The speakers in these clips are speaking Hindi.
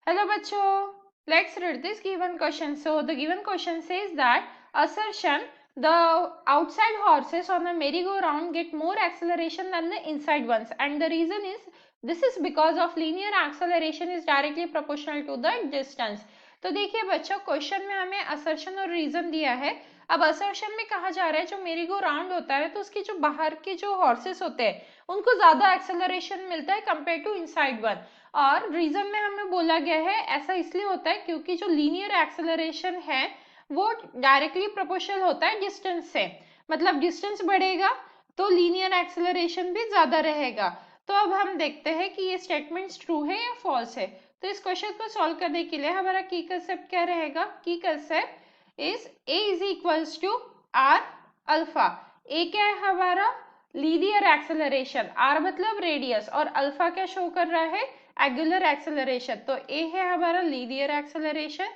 Hello bachcho, let's read this given question. So the given question says that assertion the outside horses on a merry-go-round get more acceleration than the inside ones, and the reason is this is because of linear acceleration is directly proportional to the distance. तो देखिए बच्चों, क्वेश्चन में हमें असर्शन और रीजन दिया है. अब असर्शन में कहा जा रहा है जो मेरी गो राउंड होता है तो उसके जो बाहर के जो हॉर्सेस होते हैं उनको ज्यादा एक्सेलरेशन मिलता है कंपेयर टू इनसाइड वन. और रीजन में हमें बोला गया है ऐसा इसलिए होता है क्योंकि जो लीनियर एक्सेलरेशन है वो डायरेक्टली प्रोपोर्शनल होता है डिस्टेंस से. मतलब डिस्टेंस बढ़ेगा तो लीनियर एक्सेलरेशन भी ज्यादा रहेगा. तो अब हम देखते हैं कि ये स्टेटमेंट ट्रू है या फॉल्स है. तो इस क्वेश्चन को सॉल्व करने के लिए हमारा की कंसेप्ट क्या रहेगा. की concept is a is equals to r alpha. A क्या है हमारा लीनियर एक्सेलरेशन, आर मतलब रेडियस और अल्फा क्या शो कर रहा है एंगुलर एक्सेलरेशन. तो ए है हमारा linear acceleration,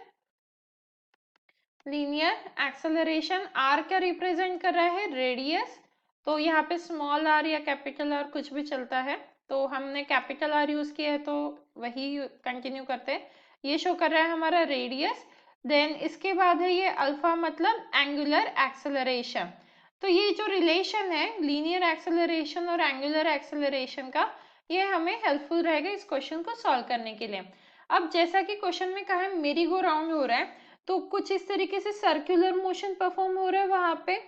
linear acceleration. R क्या रिप्रेजेंट कर रहा है रेडियस. तो यहाँ पे स्मॉल आर या कैपिटल आर कुछ भी चलता है. तो हमने कैपिटल आर यूज किया है तो वही कंटिन्यू करते हैं. ये शो कर रहा है हमारा रेडियस. देन इसके बाद है ये अल्फा मतलब एंगुलर एक्सेलरेशन. तो ये जो रिलेशन है लीनियर एक्सेलरेशन और एंगुलर एक्सेलरेशन का, ये हमें हेल्पफुल रहेगा इस क्वेश्चन को सॉल्व करने के लिए. अब जैसा कि क्वेश्चन में कहा है मेरी गो राउंड हो रहा है तो कुछ इस तरीके से सर्कुलर मोशन परफॉर्म हो रहा है वहां पे.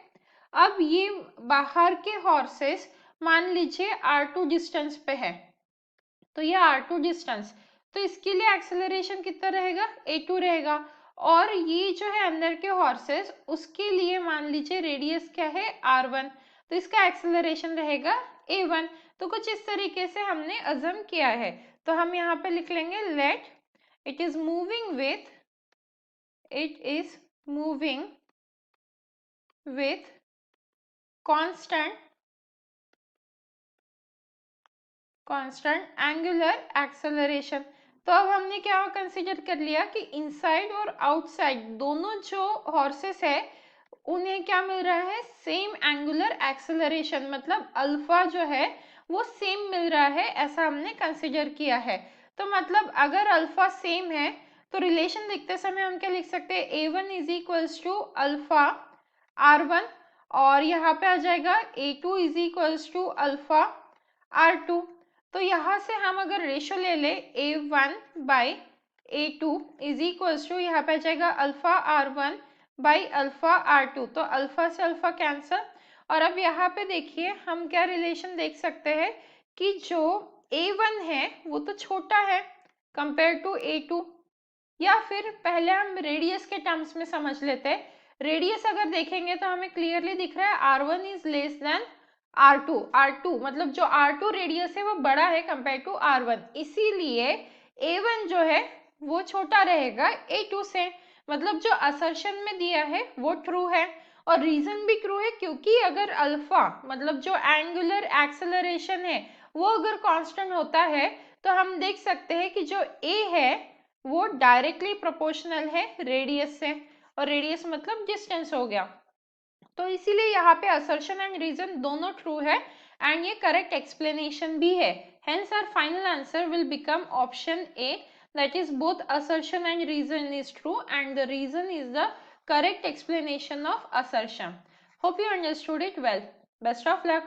अब ये बाहर के हॉर्सेस मान लीजिए R2 डिस्टेंस पे है, तो ये R2 डिस्टेंस, तो इसके लिए एक्सेलरेशन कितना रहेगा A2 रहेगा. और ये जो है अंदर के हॉर्सेस उसके लिए मान लीजिए रेडियस क्या है R1, तो इसका एक्सेलरेशन रहेगा A1. तो कुछ इस तरीके से हमने अजम किया है. तो हम यहाँ पे लिख लेंगे let it is moving with, it is moving with constant angular acceleration. तो अब हमने क्या कंसीडर कर लिया कि इनसाइड और आउटसाइड दोनों जो हॉर्सेस है उन्हें क्या मिल रहा है सेम एंगुलर एक्सेलरेशन, मतलब अल्फा जो है वो सेम मिल रहा है, ऐसा हमने कंसीडर किया है. तो मतलब अगर अल्फा सेम है तो रिलेशन लिखते समय हम क्या लिख सकते हैं A1 is equals to alpha R1 और यहाँ पे आ जाएगा A2 is equals to alpha R2. तो यहाँ से हम अगर रेशो ले ले A1 by A2 is equals to यहाँ पे आ जाएगा alpha R1 by alpha R2. तो अल्फा से अल्फा कैंसल. और अब यहाँ पे देखिए हम क्या रिलेशन देख सकते हैं कि जो A1 है वो तो छोटा है कंपेयर टू A2, या फिर पहले हम रेडियस के टर्म्स में समझ लेते हैं. रेडियस अगर देखेंगे तो हमें क्लियरली दिख रहा है R1 is less than R2 मतलब जो R2 रेडियस है वो बड़ा है कंपेयर टू R1, इसीलिए A1 जो है वो छोटा रहेगा A2 से. मतलब जो असर्शन में दिया है वो ट्रू है और रीजन भी ट्रू है क्योंकि अगर अल्फा मतलब जो एंगुलर एक्सेलरेशन है वो अगर कांस्टेंट होता है तो हम देख सकते हैं कि जो A है वो डायरेक्टली प्रोपोर्शनल है रेडियस से, और रेडियस मतलब डिस्टेंस हो गया. तो इसीलिए यहाँ पे असर्शन एंड रीजन दोनों ट्रू है एंड ये करेक्ट एक्सप्लेनेशन भी है. Hence our final answer will become option A, that is both assertion and reason is true and the reason is the correct explanation of assertion. Hope you understood it well. Best of luck.